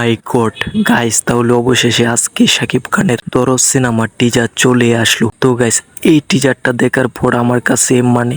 মাই god guys, তাহলে অবশেষে আজকে শাকিব খানের দরদ সিনেমার টিজার চলে আসলো। তো গাইস, এই টিজারটা দেখার পর আমার কাছে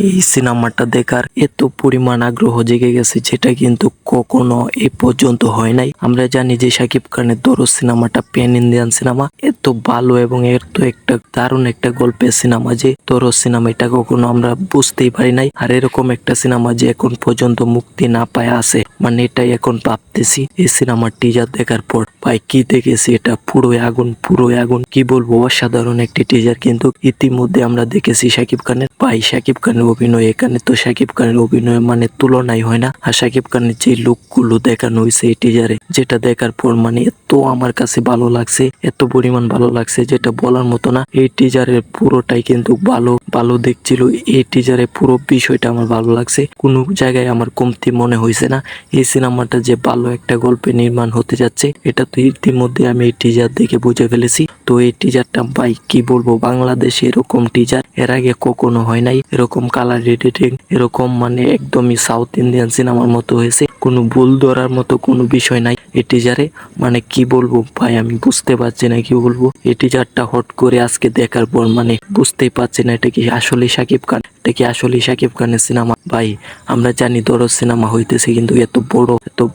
এই সিনেমাটা দেখার এত পরিমাণ আগ্রহ জেগে গেছে, যেটা কিন্তু কখনো এ পর্যন্ত হয় নাই। আমরা জানি যে শাকিব খানের দরদ সিনেমাটা প্যান ইন্ডিয়ান সিনেমা, এত ভালো এবং এত একটা দারুণ একটা গল্পের সিনেমা যে দরদ সিনেমা, এটা কখনো আমরা বুঝতেই পারি নাই। আর এরকম একটা সিনেমা যে এখন পর্যন্ত মুক্তি না পায় আছে, এটাই এখন ভাবতেছি এই সিনেমার টিজার দেখার পর। ভাই কি দেখেছি, এটা পুরোই আগুন, পুরোই আগুন, কি বলবো, অসাধারণ একটি টিজার। কিন্তু ইতিমধ্যে আমরা দেখেছি শাকিব খানের, ভাই শাকিব খানের অভিনয়, এখানে তো শাকিব খানের অভিনয় তুলনাই হয় না। আর শাকিব খানের যে লুক গুলো দেখানো হয়েছে এই টিজারে, যেটা দেখার পর এত আমার কাছে ভালো লাগছে, এত পরিমাণ ভালো লাগছে যেটা বলার মতো না। এই টিজারের পুরোটাই কিন্তু ভালো ভালো দেখছিল। এই টিজারে পুরো বিষয়টা আমার ভালো লাগছে, কোনো জায়গায় আমার কমতি মনে হয়েছে না। এই সিনেমাটা যে ভালো একটা গল্পে নির্মাণ হতে যাচ্ছে, এটা তো ইতিমধ্যে আমি এই টিজার দেখে বুঝে ফেলেছি। তো এই টিজারটা ভাই কি বলবো, বাংলাদেশে এরকম টিজার এর আগে কখনো হয় নাই। এরকম কালার এডিটিং, এরকম একদমই সাউথ ইন্ডিয়ান সিনেমার মতো হয়েছে, কোনো ভুল ধরার মতো কোনো বিষয় নাই এই টিজারে। কি বলবো ভাই, আমি বুঝতে পারছি না কি বলবো। এই টিজারটা হট করে আজকে দেখার পর বুঝতেই পারছি না এটা কি আসলে শাকিব খান, এটা কি আসলে শাকিব খানের সিনেমা। ভাই আমরা জানি দরদ সিনেমা হইতেছে, কিন্তু এত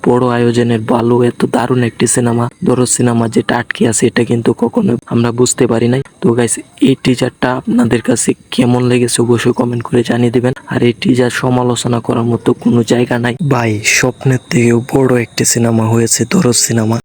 বড় আয়োজনের ভালো এত দারুণ একটি সিনেমা, দরদ সিনেমা যেটা আটকে আছে, এটা কিন্তু কখনো আমরা বুঝতে পারি নাই। তো গাইস, এই টিজারটা আপনাদের কাছে কেমন লেগেছে অবশ্যই কমেন্ট করে জানিয়ে দিবেন। আর এই টিজার সমালোচনা করার মতো কোনো জায়গা নাই ভাই, স্বপ্নের থেকেও বড় একটি সিনেমা হয়েছে দরদ সিনেমা।